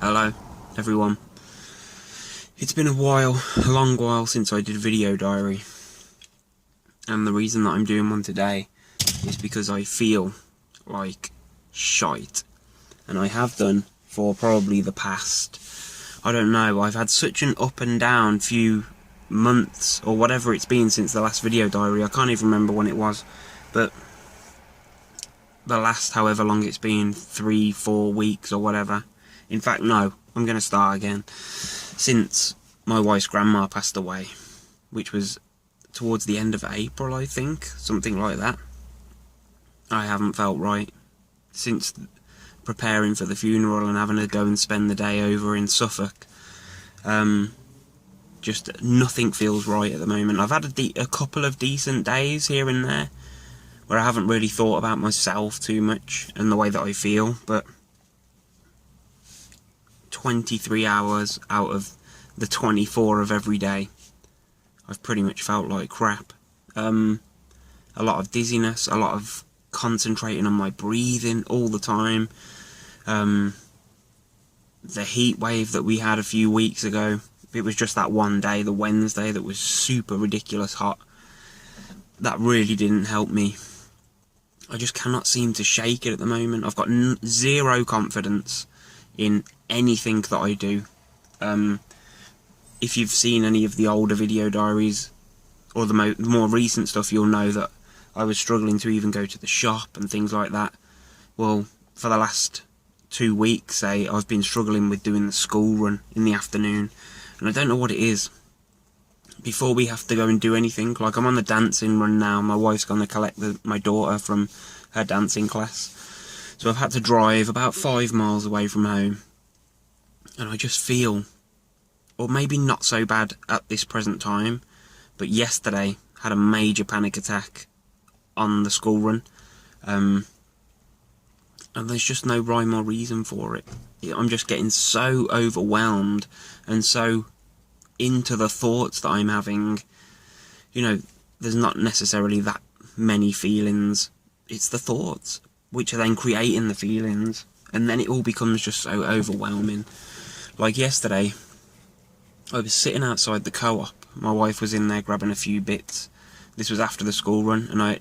Hello, everyone. It's been a long while since I did a video diary. And the reason that I'm doing one today is because I feel like shite. And I have done for probably the past, I don't know, I've had such an up and down few months, or whatever it's been since the last video diary. I can't even remember when it was, but the last however long it's been, 3-4 weeks or whatever. In fact, no, I'm going to start again. Since my wife's grandma passed away, which was towards the end of April, I think, something like that, I haven't felt right. Since preparing for the funeral and having to go and spend the day over in Suffolk, just nothing feels right at the moment. I've had a couple of decent days here and there where I haven't really thought about myself too much and the way that I feel, but 23 hours out of the 24 of every day, I've pretty much felt like crap. A lot of dizziness, a lot of concentrating on my breathing all the time. The heat wave that we had a few weeks ago, it was just that one day, the Wednesday, that was super ridiculous hot. That really didn't help me. I just cannot seem to shake it at the moment. I've got zero confidence in anything that I do. If you've seen any of the older video diaries or the more recent stuff, you'll know that I was struggling to even go to the shop and things like that. Well, for the last 2 weeks, say, I've been struggling with doing the school run in the afternoon, and I don't know what it is. Before we have to go and do anything, like I'm on the dancing run now, my wife's going to collect my daughter from her dancing class, so I've had to drive about 5 miles away from home, and I just feel, or maybe not so bad at this present time, but yesterday had a major panic attack on the school run, and there's just no rhyme or reason for it. I'm just getting so overwhelmed and so into the thoughts that I'm having. You know, there's not necessarily that many feelings, it's the thoughts which are then creating the feelings, and then it all becomes just so overwhelming. Like yesterday, I was sitting outside the co-op, my wife was in there grabbing a few bits. This was after the school run, and I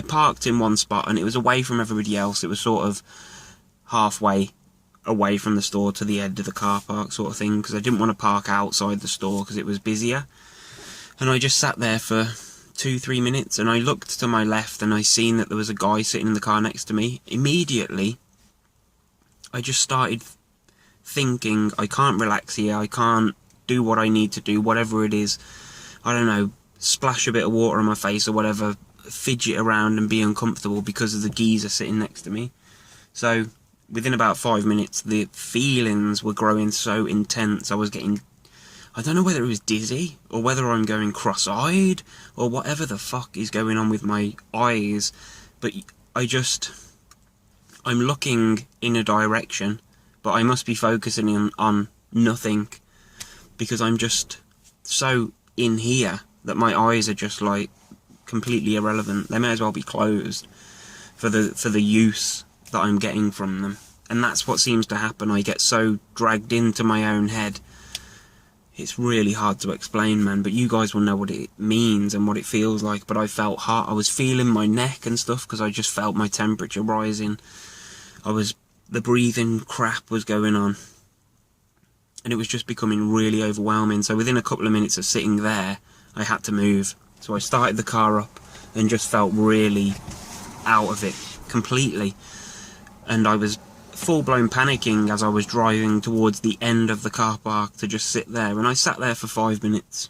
parked in one spot, and it was away from everybody else. It was sort of halfway away from the store to the end of the car park sort of thing, because I didn't want to park outside the store because it was busier. And I just sat there for 2-3 minutes, and I looked to my left and I seen that there was a guy sitting in the car next to me. Immediately, I just started thinking, I can't relax here, I can't do what I need to do, whatever it is. I don't know, splash a bit of water on my face or whatever, fidget around and be uncomfortable because of the geezer sitting next to me. So within about 5 minutes, the feelings were growing so intense. I was getting, I don't know whether it was dizzy or whether I'm going cross-eyed or whatever the fuck is going on with my eyes, but I'm looking in a direction, but I must be focusing on nothing, because I'm just so in here that my eyes are just like completely irrelevant. They may as well be closed for the use that I'm getting from them. And that's what seems to happen. I get so dragged into my own head. It's really hard to explain, man, but you guys will know what it means and what it feels like. But I felt hot. I was feeling my neck and stuff because I just felt my temperature rising. The breathing crap was going on, and it was just becoming really overwhelming. So within a couple of minutes of sitting there, I had to move. So I started the car up and just felt really out of it completely. And I was full-blown panicking as I was driving towards the end of the car park to just sit there. And I sat there for 5 minutes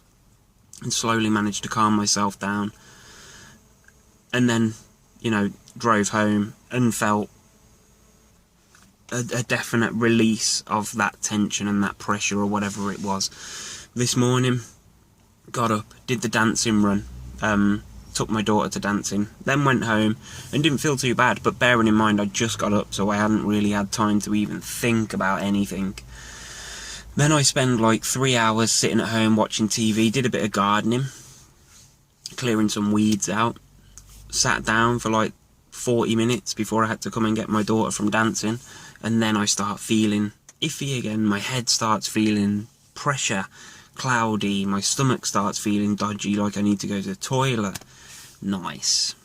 and slowly managed to calm myself down. And then, you know, drove home and felt a definite release of that tension and that pressure or whatever it was. This morning, got up, did the dancing run, took my daughter to dancing, then went home and didn't feel too bad, but bearing in mind I just got up, so I hadn't really had time to even think about anything. Then I spent like 3 hours sitting at home watching TV, did a bit of gardening, clearing some weeds out, sat down for like 40 minutes before I had to come and get my daughter from dancing, and then I start feeling iffy again. My head starts feeling pressure, cloudy, my stomach starts feeling dodgy, like I need to go to the toilet. Nice.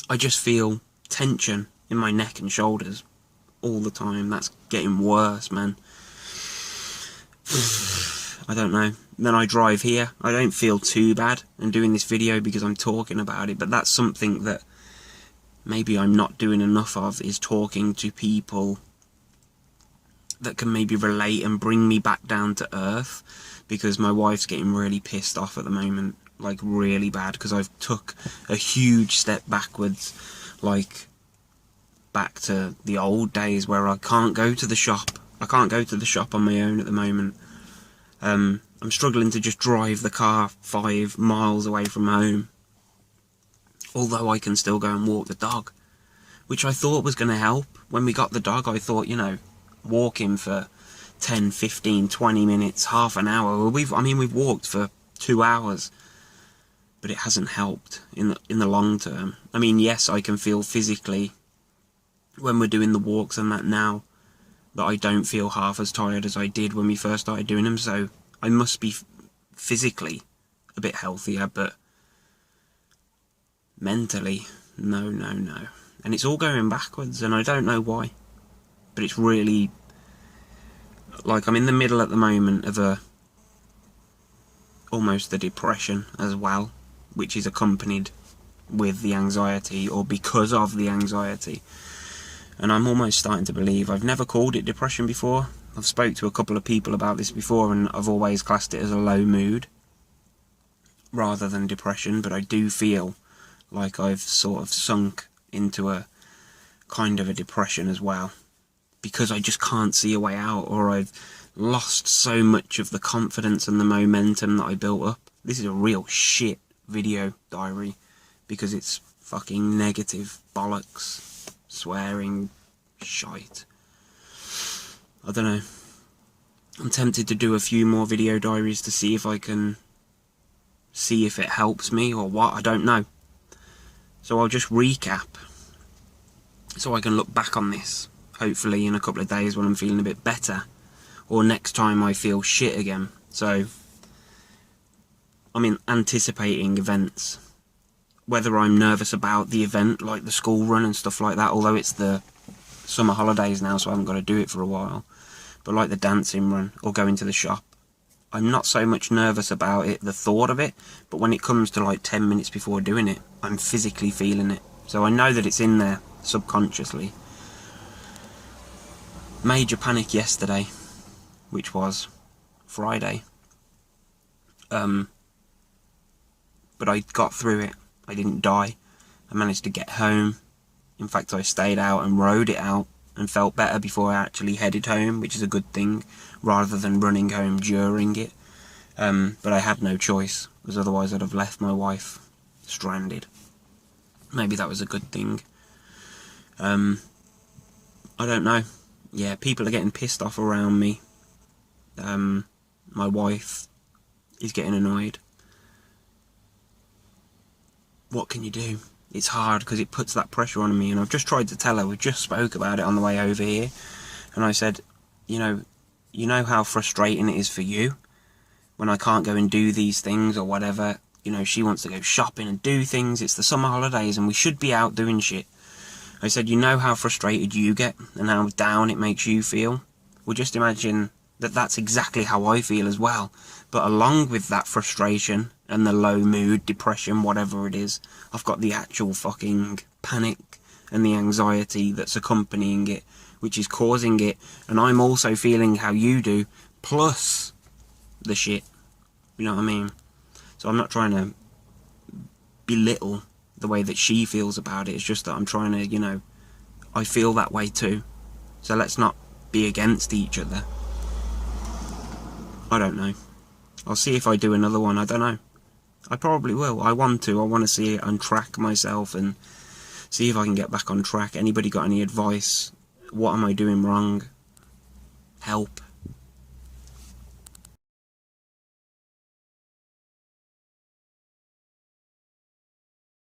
I just feel tension in my neck and shoulders all the time. That's getting worse, man. I don't know. Then I drive here. I don't feel too bad in doing this video because I'm talking about it, but that's something that maybe I'm not doing enough of, is talking to people that can maybe relate and bring me back down to earth, because my wife's getting really pissed off at the moment, like really bad, because I've took a huge step backwards, like back to the old days where I can't go to the shop. I can't go to the shop on my own at the moment. I'm struggling to just drive the car 5 miles away from home, although I can still go and walk the dog, which I thought was going to help. When we got the dog, I thought, you know, walking for 10, 15, 20 minutes, half an hour. We've walked for 2 hours, but it hasn't helped in the long term. I mean, yes, I can feel physically when we're doing the walks and that now, that I don't feel half as tired as I did when we first started doing them, so I must be physically a bit healthier, but mentally, no. And it's all going backwards, and I don't know why. But it's really, like, I'm in the middle at the moment of almost the depression as well, which is accompanied with the anxiety, or because of the anxiety. And I'm almost starting to believe, I've never called it depression before. I've spoke to a couple of people about this before, and I've always classed it as a low mood rather than depression, but I do feel like I've sort of sunk into a kind of a depression as well, because I just can't see a way out, or I've lost so much of the confidence and the momentum that I built up. This is a real shit video diary, because it's fucking negative bollocks, swearing, shite. I don't know. I'm tempted to do a few more video diaries to see if I can see if it helps me or what, I don't know. So I'll just recap so I can look back on this, hopefully in a couple of days when I'm feeling a bit better, or next time I feel shit again. So I'm anticipating events, whether I'm nervous about the event, like the school run and stuff like that, although it's the summer holidays now, so I haven't got to do it for a while, but like the dancing run or going to the shop, I'm not so much nervous about it, the thought of it, but when it comes to like 10 minutes before doing it, I'm physically feeling it. So I know that it's in there subconsciously. Major panic yesterday, which was Friday. But I got through it. I didn't die. I managed to get home. In fact, I stayed out and rode it out and felt better before I actually headed home, which is a good thing, rather than running home during it. But I had no choice, because otherwise I'd have left my wife stranded. Maybe that was a good thing. I don't know. Yeah, people are getting pissed off around me. My wife is getting annoyed. What can you do? It's hard because it puts that pressure on me, and I've just tried to tell her. We just spoke about it on the way over here, and I said, you know how frustrating it is for you when I can't go and do these things or whatever. You know, she wants to go shopping and do things. It's the summer holidays and we should be out doing shit. I said, you know how frustrated you get and how down it makes you feel? Well, just imagine that that's exactly how I feel as well. But along with that frustration and the low mood, depression, whatever it is, I've got the actual fucking panic and the anxiety that's accompanying it, which is causing it. And I'm also feeling how you do, plus the shit. You know what I mean? So I'm not trying to belittle the way that she feels about it. It's just that I'm trying to, you know, I feel that way too. So let's not be against each other. I don't know. I'll see if I do another one. I don't know. I probably will. I want to see it, untrack myself and see if I can get back on track. Anybody got any advice? What am I doing wrong? Help.